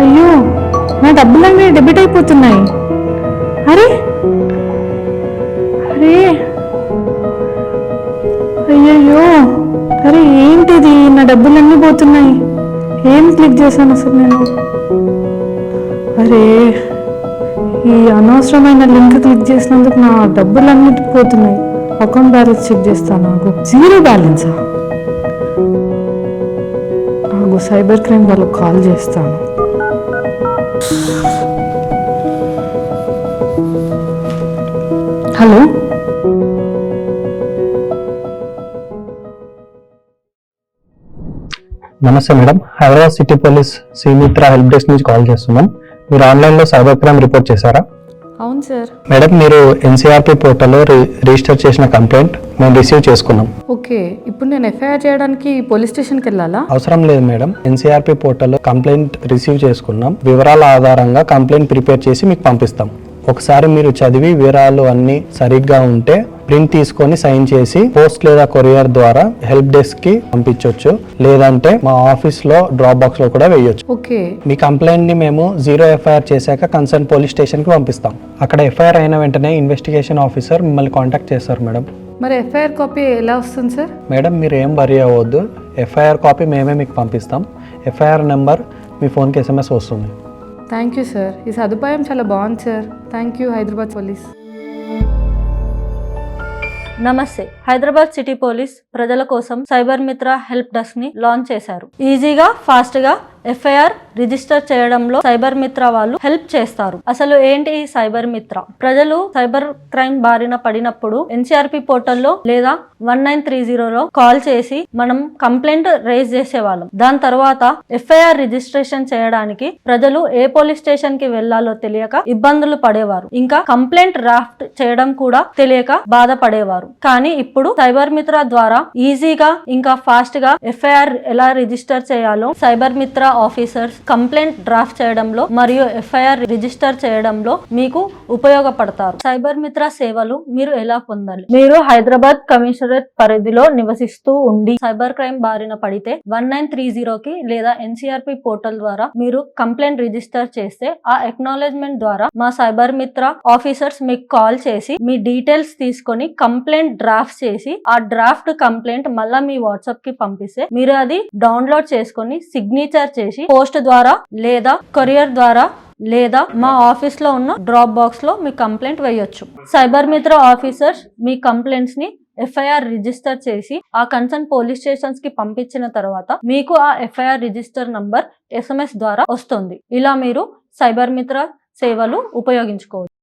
అయ్యో, నా డబ్బులన్నీ డెబిట్ అయిపోతున్నాయి. అరే అరే అయ్యయ్యో, అరే ఏంటిది, నా డబ్బులన్నీ పోతున్నాయి. ఏం క్లిక్ చేశాను అసలు నేను? అరే, ఈ అనవసరమైన లింక్ క్లిక్ చేసినందుకు నా డబ్బులన్నీ పోతున్నాయి. అకౌంట్ బ్యాలెన్స్ చెక్ చేస్తాను. నాకు 0 బ్యాలెన్సా? నాకు సైబర్ క్రైమ్ వాళ్ళకి కాల్ చేస్తాను. హలో, నమస్తే madam, Hyderabad city police Srimitra help desk నుంచి కాల్ చేస్తున్నాం. మీరు ఆన్లైన్లో సైబర్ క్రైమ్ రిపోర్ట్ చేశారా? అవును సార్. మేడం, మీరు ఎన్సీఆర్పీ పోర్టల్లో రిజిస్టర్ చేసిన కంప్లైంట్ మేము రిసీవ్ చేసుకున్నాం. ఓకే, ఇప్పుడు నేను ఎఫ్ఐఆర్ చేయడానికి పోలీస్ స్టేషన్కి వెళ్ళాలా? అవసరం లేదు మేడం, ఎన్సీఆర్పీ పోర్టల్లో కంప్లైంట్ రిసీవ్ చేసుకున్నాం. వివరాల ఆధారంగా కంప్లైంట్ ప్రిపేర్ చేసి మీకు పంపిస్తాం. ఒకసారి మీరు చదివి వివరాలు అన్ని సరిగ్గా ఉంటే ప్రింట్ తీసుకొని సైన్ చేసి పోస్ట్ లేదా కొరియర్ ద్వారా హెల్ప్ డెస్క్ కి పంపించవచ్చు, లేదంటే మా ఆఫీస్ లో డ్రాప్ బాక్స్ లో కూడా వేయొచ్చు. ఓకే, మీ కంప్లైంట్ ని మేము 0 ఎఫ్ఐఆర్ చేశాక కన్సర్న్ పోలీస్ స్టేషన్ కి పంపిస్తాం. అక్కడ ఎఫ్ఐఆర్ అయిన వెంటనే ఇన్వెస్టిగేషన్ ఆఫీసర్ మిమ్మల్ని కాంటాక్ట్ చేస్తారు మేడం. మరి ఎఫ్ఐఆర్ కాపీ ఎలా వస్తుంది సార్? మేడం, మీరు ఏం వరీ అవ్వద్దు, ఎఫ్ఐఆర్ కాపీ మేమే మీకు పంపిస్తాం. ఎఫ్ఐఆర్ నెంబర్ మీ ఫోన్కి SMS వస్తుంది. థ్యాంక్ యూ సార్, ఈ సదుపాయం చాలా బాగుంది sir. Thank you Hyderabad police. నమస్తే, హైదరాబాద్ సిటీ పోలీస్ ప్రజల కోసం సైబర్ మిత్ర హెల్ప్ డెస్క్ ని లాంచ్ చేశారు. ఈజీగా ఫాస్ట్ గా ఎఫ్ఐఆర్ రిజిస్టర్ చేయడంలో సైబర్ మిత్ర వాళ్ళు హెల్ప్ చేస్తారు. అసలు ఏంటి ఈ సైబర్ మిత్ర? ప్రజలు సైబర్ క్రైమ్ బారిన పడినప్పుడు ఎన్సీఆర్పీ పోర్టల్లో లేదా 1930లో కాల్ చేసి మనం కంప్లైంట్ రైజ్ చేసేవాళ్ళం. దాని తర్వాత ఎఫ్ఐఆర్ రిజిస్ట్రేషన్ చేయడానికి ప్రజలు ఏ పోలీస్ స్టేషన్ కి వెళ్లాలో తెలియక ఇబ్బందులు పడేవారు. ఇంకా కంప్లైంట్ డ్రాఫ్ట్ చేయడం కూడా తెలియక బాధపడేవారు. కానీ ఇప్పుడు సైబర్ మిత్ర ద్వారా ఈజీగా ఇంకా ఫాస్ట్ గా ఎఫ్ఐఆర్ ఎలా రిజిస్టర్ చేయాలో సైబర్ మిత్ర ఆఫీసర్స్ కంప్లైంట్ డ్రాఫ్ట్ చేయడంలో మరియు ఎఫ్ఐఆర్ రిజిస్టర్ చేయడంలో మీకు ఉపయోగపడతారు. సైబర్ మిత్ర సేవలు మీరు ఎలా పొందాలి? మీరు హైదరాబాద్ కమిషనరేట్ పరిధిలో నివసిస్తూ ఉండి సైబర్ క్రైమ్ బారిన పడితే 1930కి లేదా ఎన్సీఆర్పీ పోర్టల్ ద్వారా మీరు కంప్లైంట్ రిజిస్టర్ చేస్తే ఆ ఎక్నాలెడ్జ్మెంట్ ద్వారా మా సైబర్ మిత్ర ఆఫీసర్స్ మీకు కాల్ చేసి మీ డీటెయిల్స్ తీసుకొని కంప్లైంట్ డ్రాఫ్ట్ చేసి ఆ డ్రాఫ్ట్ కంప్లైంట్ మళ్ళా మీ వాట్సాప్ కి పంపిస్తే మీరు అది డౌన్లోడ్ చేసుకొని సిగ్నేచర్ చేసి పోస్ట్ ద్వారా లేదా కొరియర్ ద్వారా లేదా మా ఆఫీస్ లో ఉన్న డ్రాప్ బాక్స్ లో మీ కంప్లైంట్ వేయొచ్చు. సైబర్ మిత్ర ఆఫీసర్స్ మీ కంప్లైంట్స్ ని ఎఫ్ఐఆర్ రిజిస్టర్ చేసి ఆ కన్సర్న్ పోలీస్ స్టేషన్స్ కి పంపించిన తర్వాత మీకు ఆ ఎఫ్ఐఆర్ రిజిస్టర్ నంబర్ SMS ద్వారా వస్తుంది. ఇలా మీరు సైబర్ మిత్ర సేవలు ఉపయోగించుకోవచ్చు.